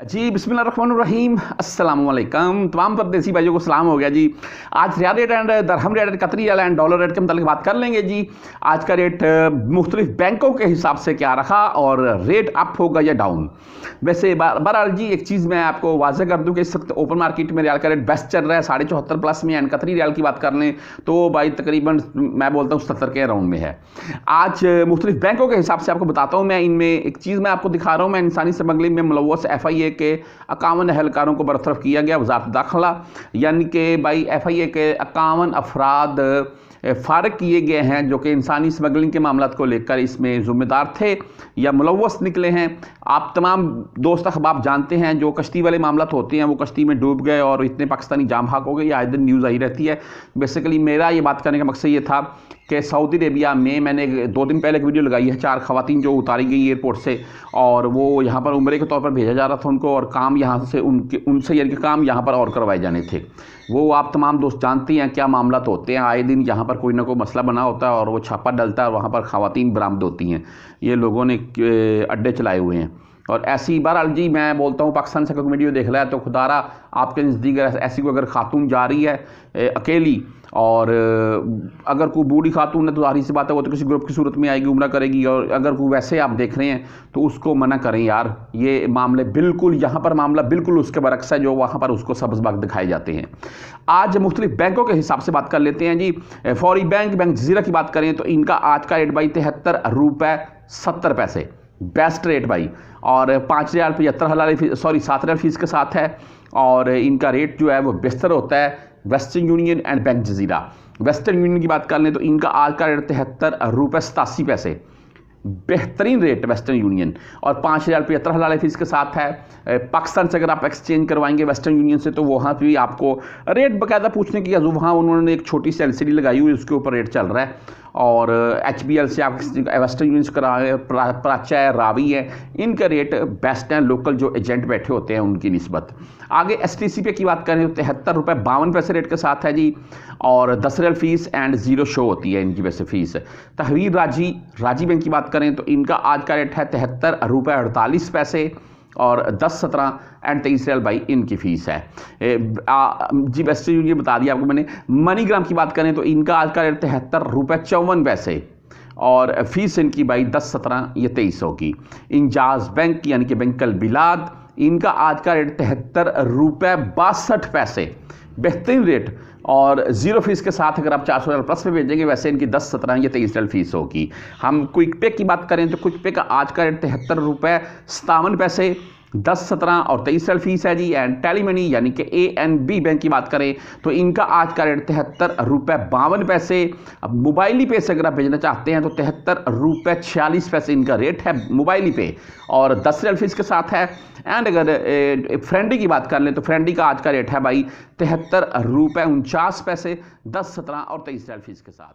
जी बिस्मिल्लाहिर्रहमानिर्रहीम अस्सलाम वालेकुम। तमाम परदेसी भाइयों को सलाम हो गया जी। आज रियाल रेट एंड दरहम रेट, कतरी रियाल एंड डॉलर रेट के मतलब बात कर लेंगे जी। आज का रेट मुख्तलिफ बैंकों के हिसाब से क्या रखा और रेट अप होगा या डाउन। वैसे बहरहाल जी एक चीज़ मैं आपको वाज़ेह कर दूं कि इस वक्त ओपन मार्केट में रियाल का रेट बेस्ट चल रहा है 74.5 प्लस में, एंड कतरी रियाल की बात कर लें तो भाई तकरीबन मैं बोलता हूँ 77 के राउंड में है। आज मुख्तलिफ बैंकों के हिसाब से आपको बताता हूँ मैं। इनमें एक चीज़ मैं आपको दिखा रहा हूँ, मैं इंसानी स्मगलिंग में मुलव्वस FIA के 51 एहलकारों को बरतरफ किया गया वजारत दाखिला, यानी कि भाई FIA के 51 अफराद फारग किए गए हैं जो कि इंसानी स्मगलिंग के मामला को लेकर इसमें ज़िम्मेदार थे या मुलव्वस निकले हैं। आप तमाम दोस्त अहबाब जानते हैं जो कश्ती वाले मामला होते हैं, वो कश्ती में डूब गए और इतने पाकिस्तानी जाम भाग हो गए, आए दिन न्यूज़ आई रहती है। बेसिकली मेरा ये बात करने का मकसद ये था कि सऊदी अरेबिया में मैंने 2 दिन पहले एक वीडियो लगाई है, 4 खवातीन जो उतारी गई एयरपोर्ट से और वो यहाँ पर उम्रे के तौर पर भेजा जा रहा था उनको, और काम यहाँ से उनसे यानी कि काम यहाँ पर और करवाए जाने थे। वो आप तमाम दोस्त जानती हैं क्या मामला तो होते हैं, आए दिन यहाँ पर कोई ना कोई मसला बना होता है और वो छापा डलता है और वहाँ पर खवातीन बरामद होती हैं। ये लोगों ने अड्डे चलाए हुए हैं और ऐसी बहरहाल जी मैं बोलता हूँ पाकिस्तान से कोई वीडियो देख रहा है तो खुदारा आपके नज़दीक ऐसी कोई अगर खातून जा रही है अकेली, और अगर कोई बूढ़ी खातून है तो जाहिर सी बात है वो तो किसी ग्रुप की सूरत में आएगी, उम्रा करेगी, और अगर कोई वैसे आप देख रहे हैं तो उसको मना करें यार। ये मामले बिल्कुल यहाँ पर मामला बिल्कुल उसके बरक्स है जो वहाँ पर उसको सब्ज़ बाग दिखाए जाते हैं। आज मुख्तलिफ बैंकों के हिसाब से बात कर लेते हैं जी। फौरी बैंक जजीरा की बात करें तो इनका आज का रेट भाई 73 रुपये 70 पैसे बेस्ट रेट भाई, और 5 रियाल 75 हलाल 7 रियाल फीस के साथ है। और इनका रेट जो है वो बेहतर होता है western union and bank Jazeera. Western union की बात कर लें तो इनका आज का रेट 73 रुपये 87 पैसे बेहतरीन रेट वेस्टर्न यूनियन, और 5 रियाल 75 हलाल फीस के साथ है। पाकिस्तान से अगर आप एक्सचेंज करवाएंगे वेस्टर्न यूनियन से तो वहाँ भी आपको रेट बाकायदा पूछने की जरूरत, वहाँ उन्होंने एक छोटी सी LCD लगाई हुई उसके ऊपर रेट चल रहा है। और HBL से आप वेस्टर्न यूनियन से कराए, प्राचा है, रावी है, इनका रेट बेस्ट है लोकल जो एजेंट बैठे होते हैं उनकी निस्बत। आगे STC पे की बात करें तो 73 रुपये 52 पैसे रेट के साथ है जी, और 10 रियाल फीस एंड 0 शो होती है इनकी वैसे फीस। तहवीर राजी बैंक की बात करें तो इनका आज का रेट है 73 रुपये 48 पैसे, और 10, 17 एंड 23 रियाल भाई इनकी फ़ीस है। जी वेस्टर्न यूनियन बता दिया आपको मैंने। मनीग्राम की बात करें तो इनका आज का रेट 73 रुपये 54 पैसे, और फीस इनकी भाई 10, 17 ये 23 होगी। इंजाज बैंक यानी कि बैंक अल बिलाद, इनका आज का रेट 73 रुपये 62 पैसे बेहतरीन रेट, और 0 फीस के साथ अगर आप 400 रियाल प्लस में भेजेंगे वैसे इनकी 10, 17 या 23 रियाल फीस होगी। हम क्विक पे की बात करें तो क्विक पे का आज का रेट 73 रुपये 57 पैसे 10, 17 और 23 रियाल फीस है जी। एंड टेलीमनी यानी कि ANB बैंक की बात करें तो इनका आज का रेट 73 रुपये 52 पैसे। अब मोबाइली पे से अगर आप भेजना चाहते हैं तो 73 रुपये 46 पैसे इनका रेट है मोबाइली पे, और 10 रियाल फीस के साथ है। एंड अगर फ्रेंडी की बात कर लें तो फ्रेंडी का आज का रेट है भाई 73 रुपये 49 पैसे 10, 17 और 23 रियाल फीस के साथ।